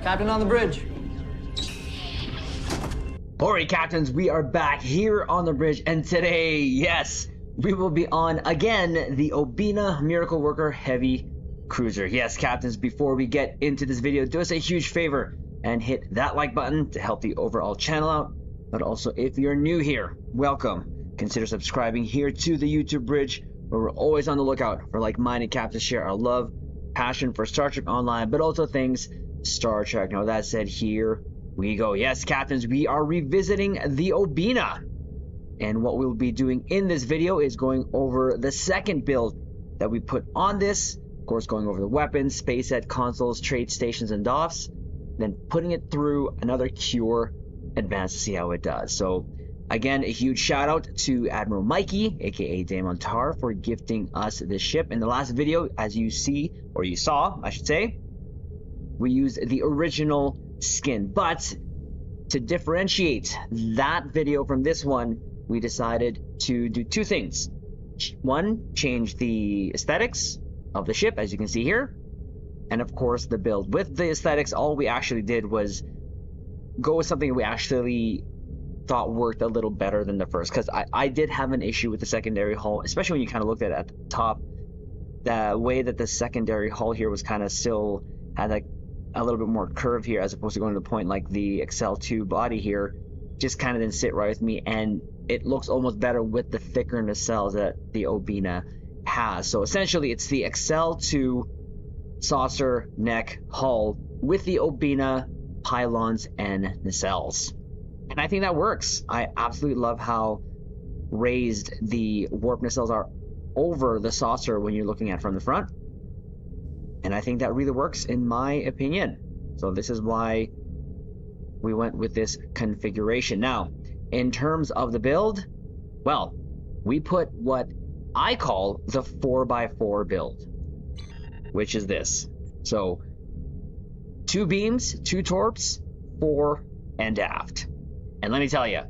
Captain on the bridge. Alright, captains, we are back here on the bridge, and today, yes, we will be on, again, the Obena Miracle Worker Heavy Cruiser. Yes, captains, before we get into this video, do us a huge favor and hit that like button to help the overall channel out. But also, if you're new here, welcome. Consider subscribing here to the YouTube bridge, where we're always on the lookout for like-minded captains to share our love, passion for Star Trek Online, but also things Star Trek. Now, that said, here we go. Yes, captains, we are revisiting the Obena. And what we'll be doing in this video is going over the second build that we put on this. Of course, going over the weapons, space set, consoles, trade stations, and DOFs. Then putting it through another Cure Advanced to see how it does. So, again, a huge shout out to Admiral Mikey, aka Damon Tar, for gifting us this ship. In the last video, as you see, or you saw, I should say, we used the original skin, but to differentiate that video from this one, we decided to do two things. One, change the aesthetics of the ship, as you can see here, and of course the build. With the aesthetics, all we actually did was go with something we actually thought worked a little better than the first, because I did have an issue with the secondary hull, especially when you kind of looked at the top. The way that the secondary hull here was kind of still had like a little bit more curve here, as opposed to going to the point like the Excel 2 body here, just kind of didn't sit right with me, and it looks almost better with the thicker nacelles that the Obena has. So essentially it's the Excel 2 saucer neck hull with the Obena pylons and nacelles, and I think that works. I absolutely love how raised the warp nacelles are over the saucer when you're looking at it from the front. And I think that really works, in my opinion. So this is why we went with this configuration. Now, in terms of the build, well, we put what I call the 4x4 build, which is this. So 2 beams, 2 torps, fore and aft. And let me tell you,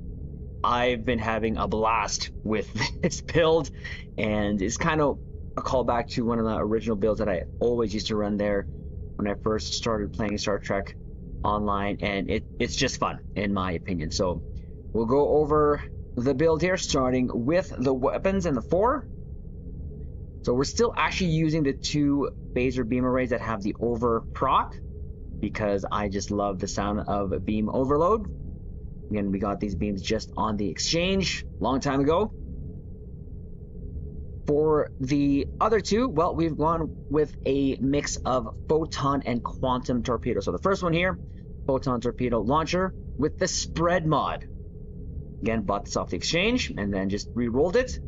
I've been having a blast with this build, and it's kind of a callback to one of the original builds that I always used to run there when I first started playing Star Trek Online, and it's just fun, in my opinion. So we'll go over the build here, starting with the weapons and the fore. So we're still actually using the 2 phaser beam arrays that have the over proc, because I just love the sound of a beam overload. Again, we got these beams just on the exchange long time ago. For the other 2, well, we've gone with a mix of photon and quantum torpedo. So the first one here, photon torpedo launcher with the spread mod. Again, bought this off the exchange and then just re-rolled it.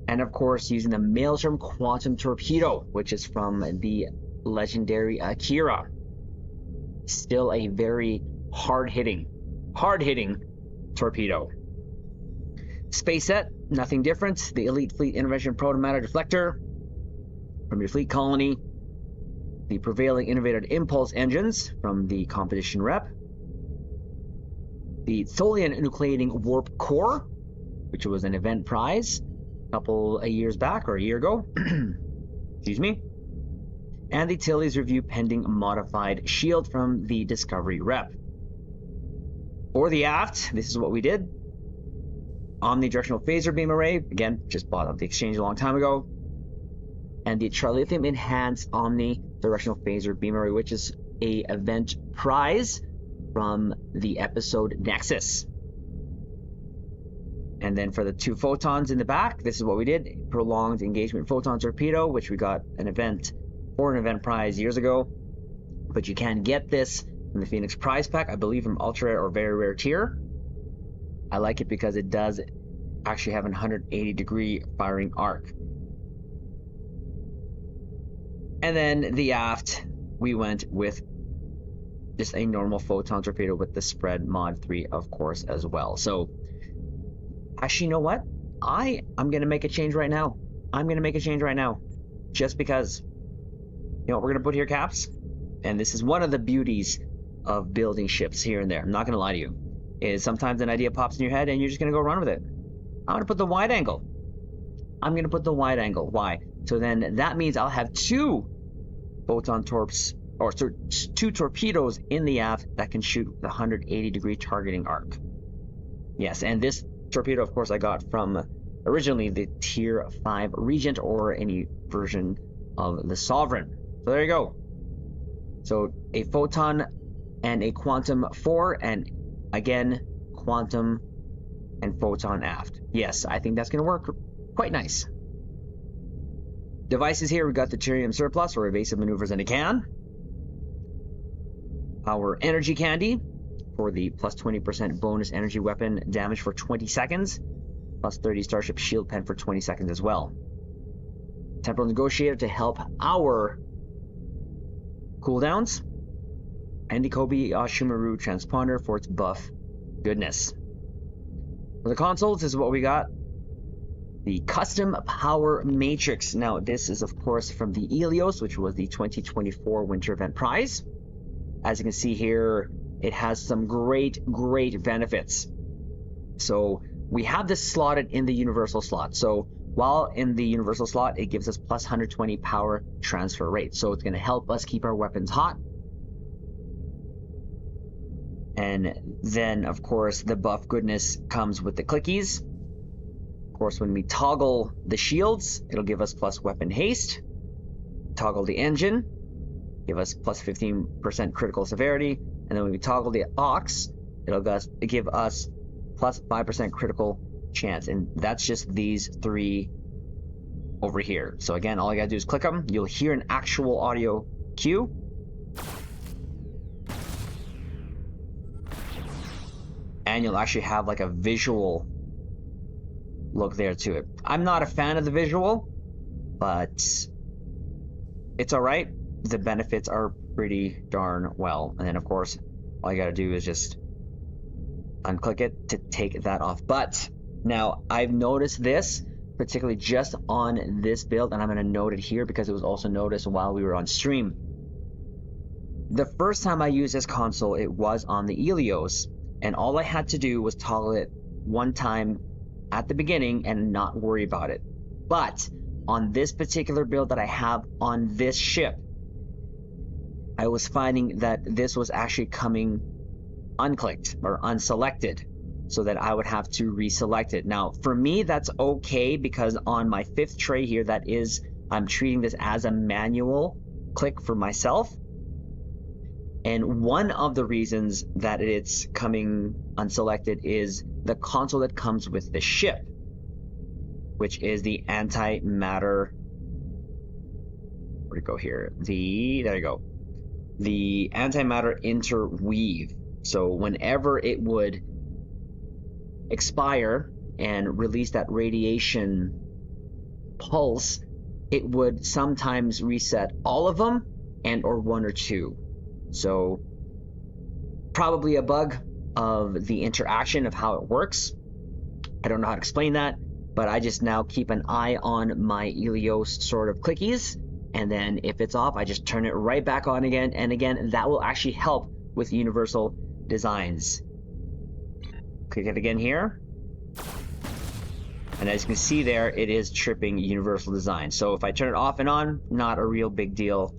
And of course, using the Maelstrom quantum torpedo, which is from the legendary Akira. Still a very hard-hitting torpedo. Space set, nothing different. The Elite Fleet Intervention Protomatter Deflector from your fleet colony. The prevailing innovated impulse engines from the competition rep. The Tholian Nucleating Warp Core, which was an event prize a couple of years back, or a year ago. Excuse me. And the Tilly's Review Pending Modified Shield from the Discovery rep. For the aft, this is what we did. Omnidirectional phaser beam array, again, just bought off the exchange a long time ago. And the Trilithium Enhanced Omnidirectional phaser beam array, which is a event prize from the episode Nexus. And then for the 2 photons in the back, this is what we did. Prolonged engagement photon torpedo, which we got an event prize years ago. But you can get this in the Phoenix prize pack, I believe from ultra rare or very rare tier. I like it because it does actually have a 180-degree firing arc. And then the aft, we went with just a normal photon torpedo with the spread mod 3, of course, as well. So, actually, you know what? I'm going to make a change right now. Just because. You know what we're going to put here, Caps? And this is one of the beauties of building ships here and there. I'm not going to lie to you. Is sometimes an idea pops in your head and you're just going to go run with it. I'm going to put the wide angle. Why? So then that means I'll have 2 photon torps or so 2 torpedoes in the aft that can shoot with 180-degree targeting arc. Yes, and this torpedo, of course, I got from originally the Tier 5 Regent or any version of the Sovereign. So there you go. So a photon and a quantum 4, and again, quantum and photon aft. Yes, I think that's going to work quite nice. Devices here, we've got the Tyrium Surplus or evasive maneuvers in a can. Our energy candy for the plus 20% bonus energy weapon damage for 20 seconds, plus 30 Starship Shield Pen for 20 seconds as well. Temporal Negotiator to help our cooldowns, and the Kobe Shumaru Transponder for its buff goodness. For the consoles, this is what we got. The Custom Power Matrix. Now, this is, of course, from the Ilios, which was the 2024 Winter Event Prize. As you can see here, it has some great benefits. So we have this slotted in the universal slot. So while in the universal slot, it gives us plus 120 power transfer rate. So it's going to help us keep our weapons hot. And then, of course, the buff goodness comes with the clickies. Of course, when we toggle the shields, it'll give us plus weapon haste. Toggle the engine, give us plus 15% critical severity. And then when we toggle the aux, it'll give us plus 5% critical chance. And that's just these 3 over here. So again, all you gotta do is click them. You'll hear an actual audio cue. And you'll actually have like a visual look there to it. I'm not a fan of the visual, but it's all right. The benefits are pretty darn well. And then of course, all you gotta do is just unclick it to take that off. But now I've noticed this, particularly just on this build, and I'm gonna note it here because it was also noticed while we were on stream. The first time I used this console, it was on the Ilios, and all I had to do was toggle it one time at the beginning and not worry about it. But on this particular build that I have on this ship, I was finding that this was actually coming unclicked or unselected, so that I would have to reselect it. Now, for me, that's okay because on my 5th tray here, I'm treating this as a manual click for myself. And one of the reasons that it's coming unselected is the console that comes with the ship, which is the antimatter. Where'd it go here? There you go. The antimatter interweave. So whenever it would expire and release that radiation pulse, it would sometimes reset all of them and or 1 or 2. So probably a bug of the interaction of how it works. I don't know how to explain that, but I just now keep an eye on my Ilios sort of clickies, and then if it's off, I just turn it right back on again, and again, that will actually help with universal designs. Click it again here. And as you can see there, it is tripping universal design. So if I turn it off and on, not a real big deal,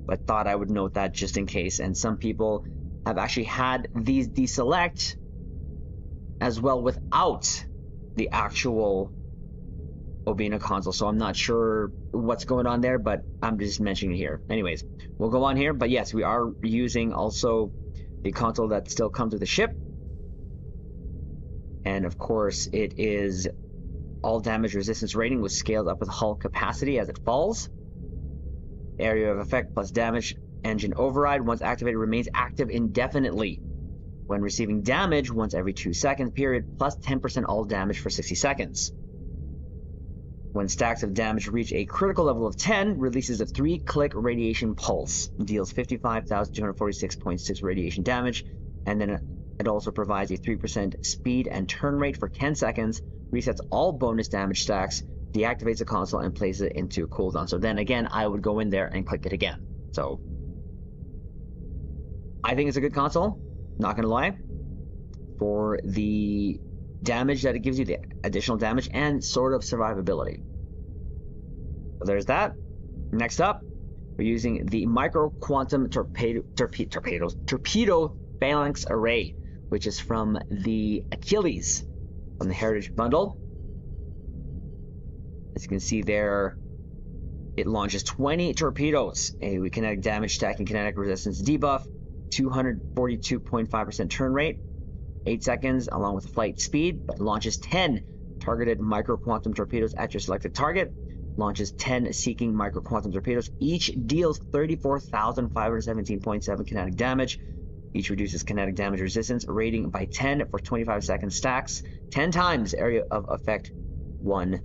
but thought I would note that just in case. And some people have actually had these deselect as well without the actual Obena console. So I'm not sure what's going on there, but I'm just mentioning it here. Anyways, we'll go on here. But yes, we are using also the console that still comes with the ship. And of course, it is all damage resistance rating was scaled up with hull capacity as it falls. Area of effect plus damage engine override once activated remains active indefinitely. When receiving damage once every 2 seconds period, plus 10% all damage for 60 seconds. When stacks of damage reach a critical level of 10, releases a 3-click radiation pulse, deals 55,246.6 radiation damage, and then it also provides a 3% speed and turn rate for 10 seconds, resets all bonus damage stacks, deactivates the console, and places it into a cooldown. So then again, I would go in there and click it again. So I think it's a good console, not gonna lie, for the damage that it gives you, the additional damage and sort of survivability. So there's that. Next up, We're using the micro quantum torpedo phalanx array, which is from the Achilles, from the Heritage Bundle. As you can see there, it launches 20 torpedoes, a kinetic damage, stacking kinetic resistance debuff, 242.5% turn rate, 8 seconds along with flight speed, but launches 10 targeted micro quantum torpedoes at your selected target. Launches 10 seeking micro quantum torpedoes. Each deals 34,517.7 kinetic damage. Each reduces kinetic damage resistance rating by 10 for 25-second stacks, 10 times area of effect 1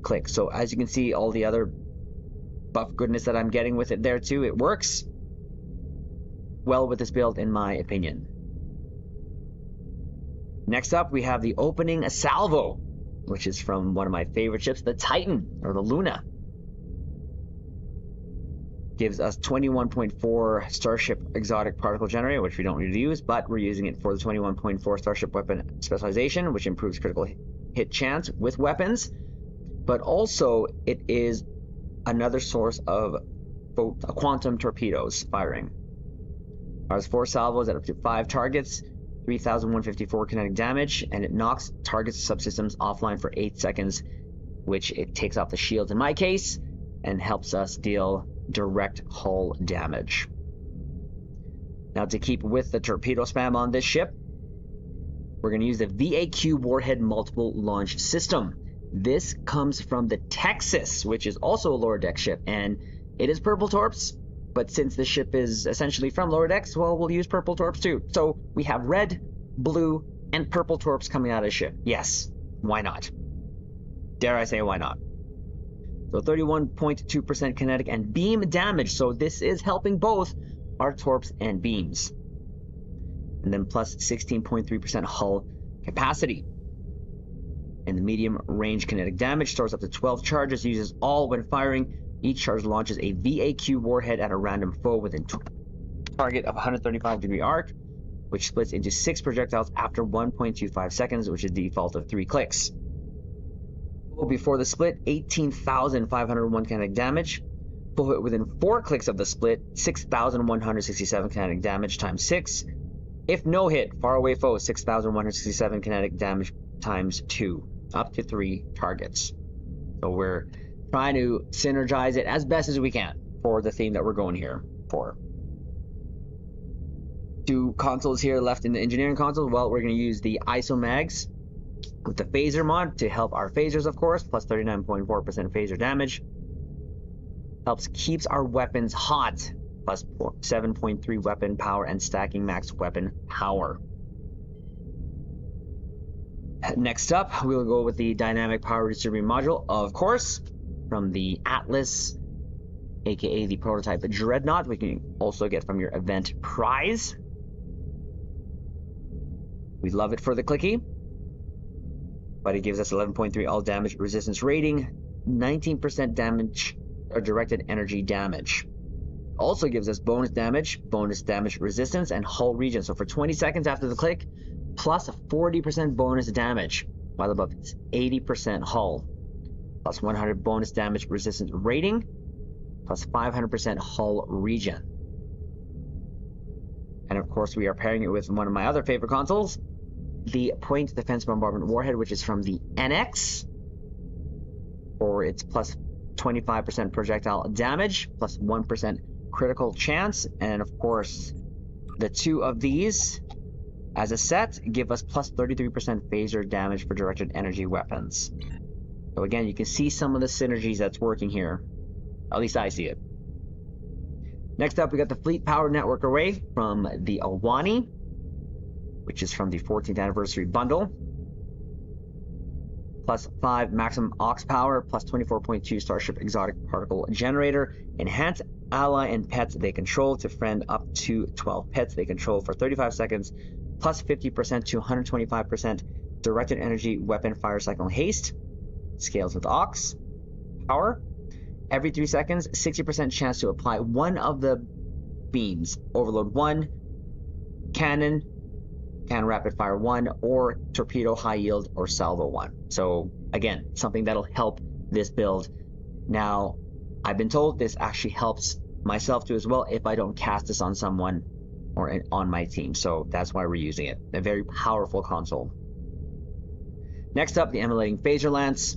click. So as you can see, all the other buff goodness that I'm getting with it there too, it works well with this build in my opinion. Next up, we have the opening salvo, which is from one of my favorite ships, the Titan, or the Luna. Gives us 21.4 Starship Exotic Particle Generator, which we don't need to use, but we're using it for the 21.4 Starship Weapon Specialization, which improves critical hit chance with weapons. But also, it is another source of quantum torpedoes firing. Fires 4 salvos at up to 5 targets, 3,154 kinetic damage, and it knocks target subsystems offline for 8 seconds, which it takes off the shields in my case, and helps us deal direct hull damage. Now, to keep with the torpedo spam on this ship, we're going to use the VAQ Warhead Multiple Launch System. This comes from the Texas, which is also a lower deck ship, and it is purple torps, but since the ship is essentially from lower decks, well, we'll use purple torps too. So we have red, blue, and purple torps coming out of the ship. Yes, why not? Dare I say why not? So 31.2% kinetic and beam damage, so this is helping both our torps and beams. And then plus 16.3% hull capacity. And the medium range kinetic damage stores up to 12 charges, uses all when firing. Each charge launches a VAQ warhead at a random foe within target of 135-degree arc, which splits into 6 projectiles after 1.25 seconds, which is the default of 3 clicks. Before the split, 18,501 kinetic damage. Full hit within 4 clicks of the split, 6,167 kinetic damage times 6. If no hit, far away foe, 6,167 kinetic damage times 2, up to 3 targets. So we're trying to synergize it as best as we can for the theme that we're going here for. 2 consoles here left in the engineering console. Well, we're going to use the ISO mags with the phaser mod to help our phasers, of course, plus 39.4% phaser damage. Keeps our weapons hot, plus 7.3 weapon power and stacking max weapon power. Next up, we'll go with the dynamic power distributing module, of course, from the Atlas, aka the prototype Dreadnought. We can also get from your event prize. We love it for the clicky, but it gives us 11.3 all damage resistance rating, 19% damage or directed energy damage. Also gives us bonus damage resistance, and hull regen. So for 20 seconds after the click, plus 40% bonus damage, while above it's 80% hull, plus 100 bonus damage resistance rating, plus 500% hull regen. And of course, we are pairing it with one of my other favorite consoles, the Point Defense Bombardment Warhead, which is from the NX, for its plus 25% projectile damage, plus 1% critical chance. And of course, the 2 of these as a set give us plus 33% phaser damage for directed energy weapons. So again, you can see some of the synergies that's working here. At least I see it. Next up, we got the Fleet Power Network Array from the Awani, which is from the 14th Anniversary Bundle. Plus 5 maximum aux power, plus 24.2 Starship Exotic Particle Generator. Enhance ally and pets they control to friend up to 12 pets they control for 35 seconds, plus 50% to 125% directed energy weapon fire cycle haste. Scales with aux power. Every 3 seconds, 60% chance to apply one of the beams. Overload 1, cannon rapid fire 1, or torpedo high yield or salvo 1. So again, something that'll help this build. Now, I've been told this actually helps myself to as well if I don't cast this on someone or on my team. So that's why we're using it. A very powerful console. Next up, the Emulating Phaser Lance.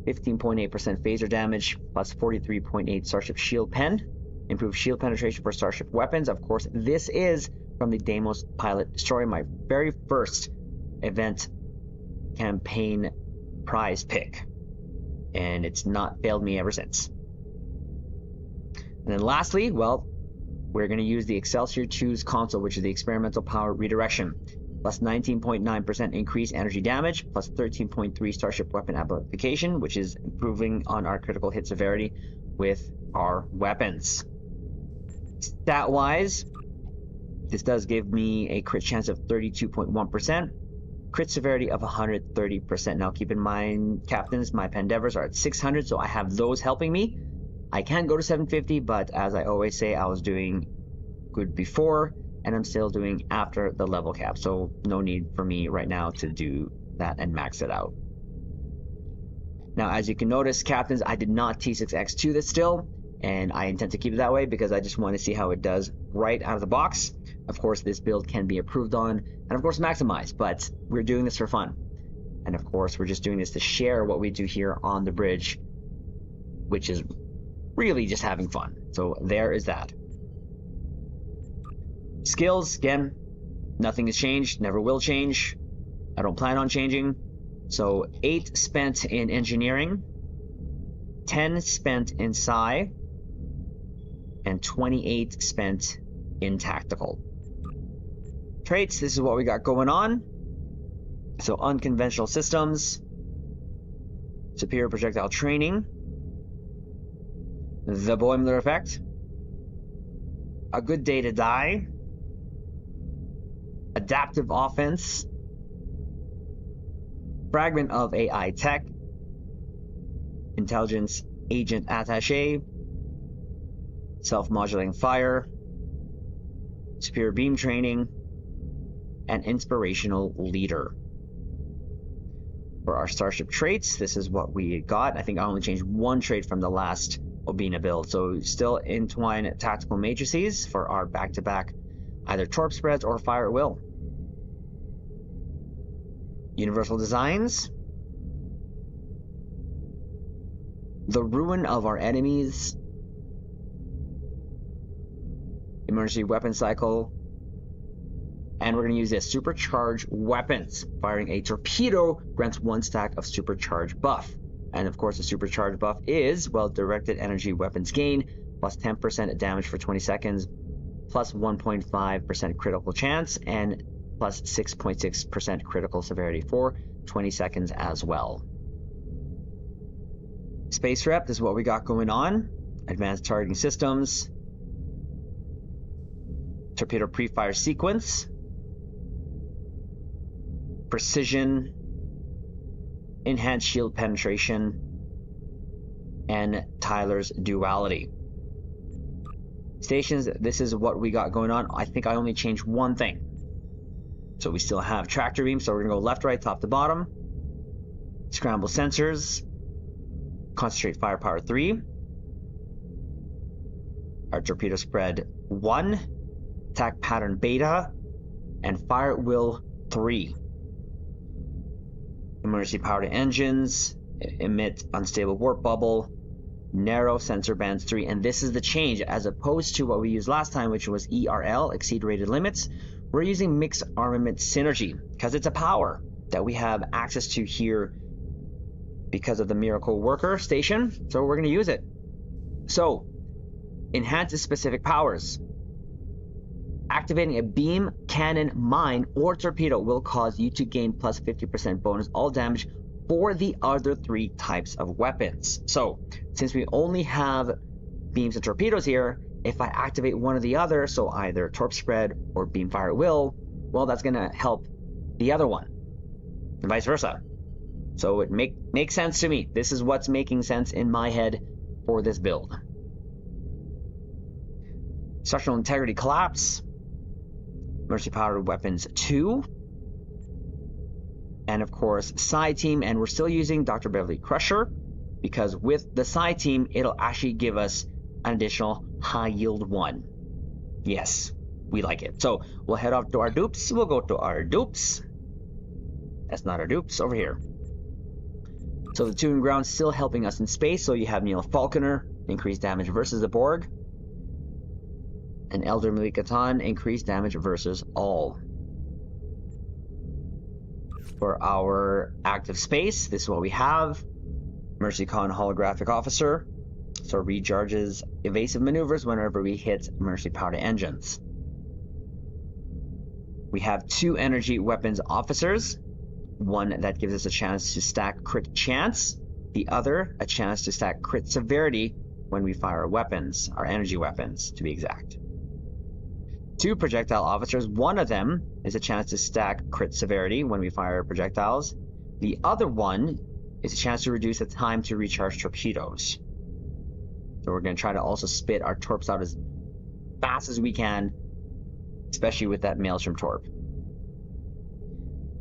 15.8% phaser damage, plus 43.8 Starship Shield Pen. Improved shield penetration for Starship weapons. Of course, this is from the Deimos Pilot Destroyer, my very first event campaign prize pick. And it's not failed me ever since. And then lastly, well, we're going to use the Excelsior 2's console, which is the Experimental Power Redirection. Plus 19.9% increased energy damage, plus 13.3 Starship Weapon Amplification, which is improving on our critical hit severity with our weapons. Stat-wise, this does give me a crit chance of 32.1%, crit severity of 130%. Now keep in mind, captains, my Pandevers are at 600, so I have those helping me. I can go to 750, but as I always say, I was doing good before, and I'm still doing after the level cap, so no need for me right now to do that and max it out. Now, as you can notice, captains, I did not T6X2 this still, and I intend to keep it that way because I just want to see how it does right out of the box. Of course, this build can be improved on, and of course maximized, but we're doing this for fun. And of course, we're just doing this to share what we do here on the bridge, which is really just having fun. So there is that. Skills, again, nothing has changed, never will change. I don't plan on changing. So 8 spent in engineering, 10 spent in Psi, and 28 spent in tactical. Traits, this is what we got going on. So unconventional systems, superior projectile training, the Boimler effect, a good day to die, adaptive offense, fragment of AI tech, intelligence agent attaché, self-modulating fire, superior beam training, and inspirational leader. For our Starship traits, this is what we got. I think I only changed one trait from the last Obena build, so still entwine tactical matrices for our back-to-back either torp spreads or fire at will. Universal designs. The ruin of our enemies. Emergency weapon cycle. And we're going to use this supercharged weapons. Firing a torpedo grants 1 stack of supercharged buff. And of course, the supercharged buff is, well, directed energy weapons gain, plus 10% damage for 20 seconds, plus 1.5% critical chance, and plus 6.6% critical severity for 20 seconds as well. Space Rep, this is what we got going on. Advanced targeting systems. Torpedo pre-fire sequence. Precision. Enhanced shield penetration. And Tyler's duality. Stations, this is what we got going on. I think I only changed one thing. So we still have tractor beam, so we're gonna go left, right, top to bottom. Scramble sensors. Concentrate firepower 3. Our torpedo spread 1. Attack pattern beta. And fire at will 3. Emergency power to engines. Emit unstable warp bubble. Narrow sensor bands 3. And this is the change as opposed to what we used last time, which was ERL, exceed rated limits. We're using Mixed Armament Synergy because it's a power that we have access to here because of the Miracle Worker station. So we're going to use it. So, enhances specific powers. Activating a beam, cannon, mine, or torpedo will cause you to gain plus 50% bonus all damage for the other 3 types of weapons. So, since we only have beams and torpedoes here, if I activate one or the other, so either torp spread or beam fire at will, well, that's going to help the other one, and vice versa. So it makes sense to me. This is what's making sense in my head for this build. Structural integrity collapse. Mercy powered weapons 2. And of course, Psi team, and we're still using Dr. Beverly Crusher because with the Psi team, it'll actually give us an additional high yield 1. Yes, we like it. So we'll head off to our dupes. We'll go to our dupes. That's not our dupes, over here. So the Tomb Ground still helping us in space. So you have Neil Falconer, increased damage versus the Borg. And Elder Milikatan, increased damage versus all. For our active space, this is what we have. Mercy Khan Holographic Officer. So recharges evasive maneuvers whenever we hit Mercy powered engines. We have 2 energy weapons officers. One that gives us a chance to stack crit chance. The other, a chance to stack crit severity when we fire our weapons, our energy weapons to be exact. 2 projectile officers. One of them is a chance to stack crit severity when we fire projectiles. The other one is a chance to reduce the time to recharge torpedoes. So we're going to try to also spit our torps out as fast as we can, especially with that Maelstrom torp.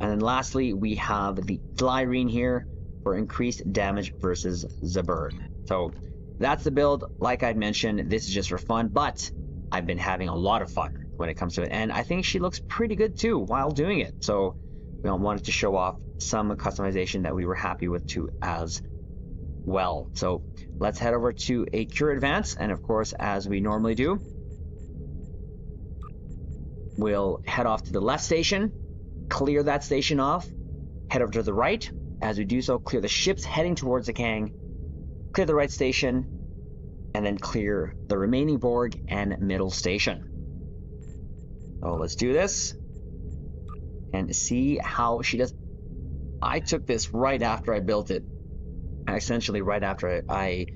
And then lastly, we have the Glyrene here for increased damage versus Zabur. So that's the build. Like I mentioned, this is just for fun, but I've been having a lot of fun when it comes to it. And I think she looks pretty good too while doing it. So we wanted to show off some customization that we were happy with too as well. So let's head over to a Cure Advance. And of course, as we normally do, we'll head off to the left station, clear that station off, head over to the right. As we do so, clear the ships heading towards the Kang, clear the right station, and then clear the remaining Borg and middle station. So let's do this and see how she does. I took this right after I built it, essentially right after I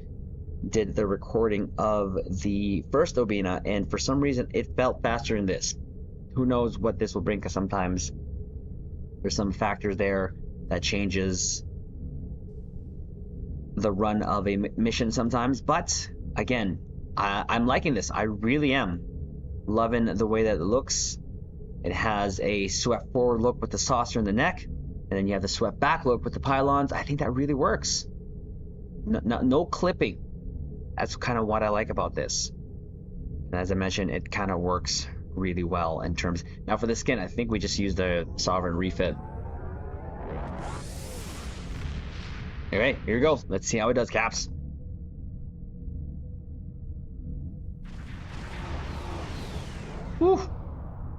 did the recording of the first Obena, and for some reason it felt faster in this. Who knows what this will bring, because sometimes there's some factors there that changes the run of a mission sometimes. But again, I'm liking this. I really am loving the way that it looks. It has a swept forward look with the saucer in the neck, and then you have the swept back look with the pylons. I think that really works. No clipping. That's kind of what I like about this. And as I mentioned, it kind of works really well in terms. Now for the skin, I think we just use the Sovereign refit. Alright, here we go. Let's see how it does, Caps. Whew.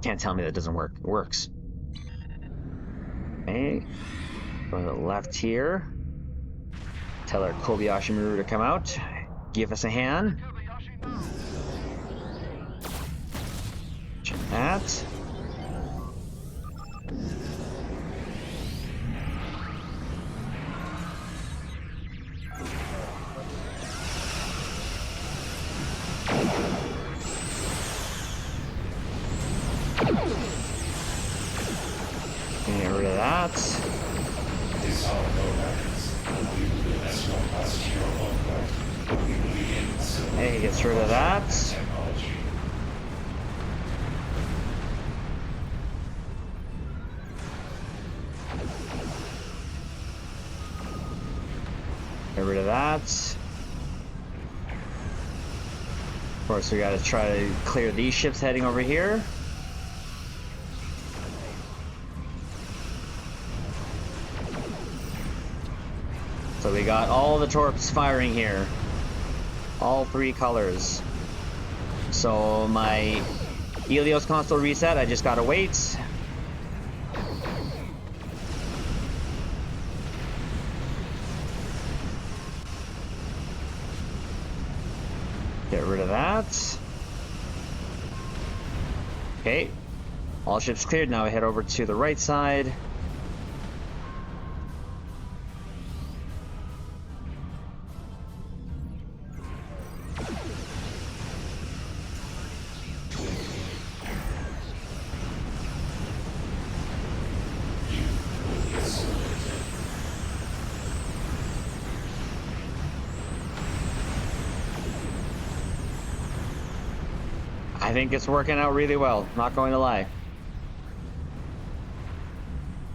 Can't tell me that doesn't work. It works. Okay. Go to the left here. Tell our Kobayashi Maru to come out. Give us a hand. Check that. Get rid of that. Hey, he gets rid of that. Get rid of that. Of course, we gotta try to clear these ships heading over here. So we got all the torps firing here. All 3 colors. So my Helios console reset, I just gotta wait. Get rid of that. Okay. All ships cleared. Now I head over to the right side. I think it's working out really well, not going to lie.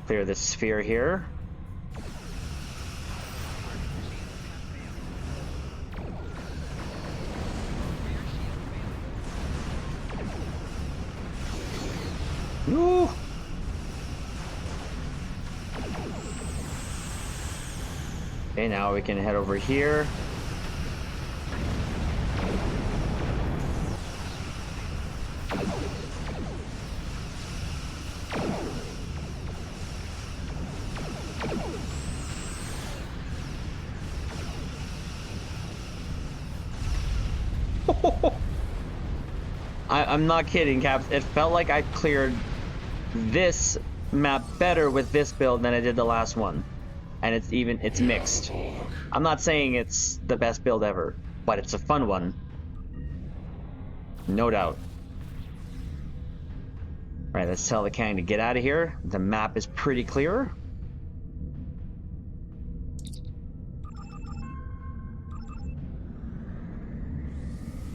Clear this sphere here. Woo! Okay, now we can head over here. I'm not kidding, Caps. It felt like I cleared this map better with this build than I did the last one. And it's mixed. I'm not saying it's the best build ever, but it's a fun one. No doubt. Right, let's tell the Kang to get out of here. The map is pretty clear.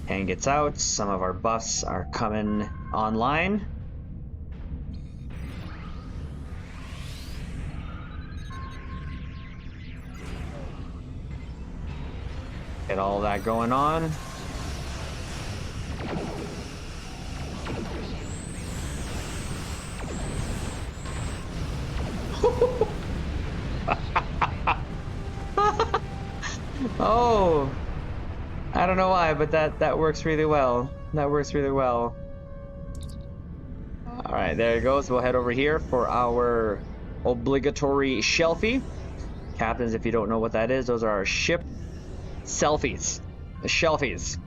Kang gets out. Some of our buffs are coming online. Get all that going on. Oh, I don't know why, but that works really well. That works really well. All right, there it goes. We'll head over here for our obligatory shelfie. Captains, if you don't know what that is, those are our ship selfies. The shelfies.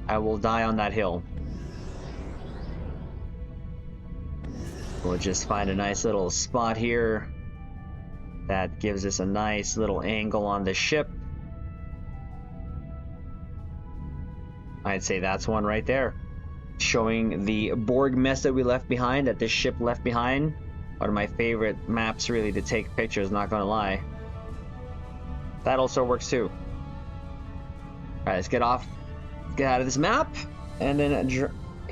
I will die on that hill. We'll just find a nice little spot here that gives us a nice little angle on the ship. I'd say that's one right there, showing the Borg mess that we left behind, that this ship left behind. One of my favorite maps really to take pictures, not gonna lie. That also works too. Alright, let's get off, get out of this map, and then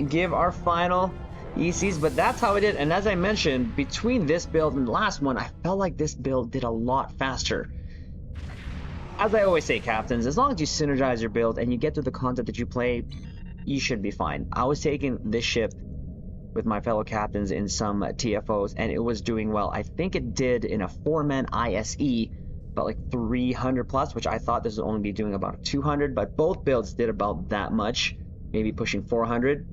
give our final ECs, but that's how I did. And as I mentioned, between this build and the last one, I felt like this build did a lot faster. As I always say, Captains, as long as you synergize your build and you get to the content that you play, you should be fine. I was taking this ship with my fellow captains in some TFOs, and it was doing well. I think it did in a 4-man ISE, about like 300 plus, which I thought this would only be doing about 200, but both builds did about that much, maybe pushing 400.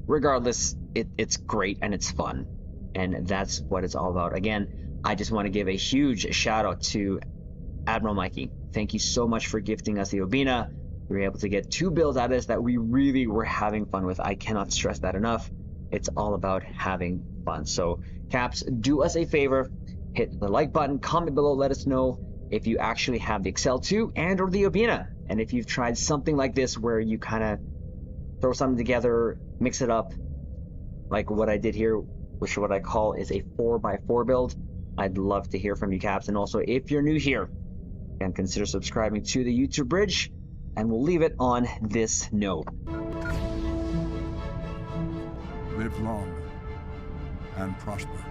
Regardless, it's great and it's fun, and that's what it's all about. Again, I just want to give a huge shout out to Admiral Mikey. Thank you so much for gifting us the Obena. We were able to get 2 builds out of this that we really were having fun with. I cannot stress that enough. It's all about having fun. So, Caps, do us a favor. Hit the like button, comment below, let us know if you actually have the Excel 2 and or the Obena. And if you've tried something like this where you kind of throw something together, mix it up, like what I did here, which what I call is a 4x4 build. I'd love to hear from you, Caps. And also, if you're new here, and consider subscribing to the YouTube Bridge, and we'll leave it on this note. Live long and prosper.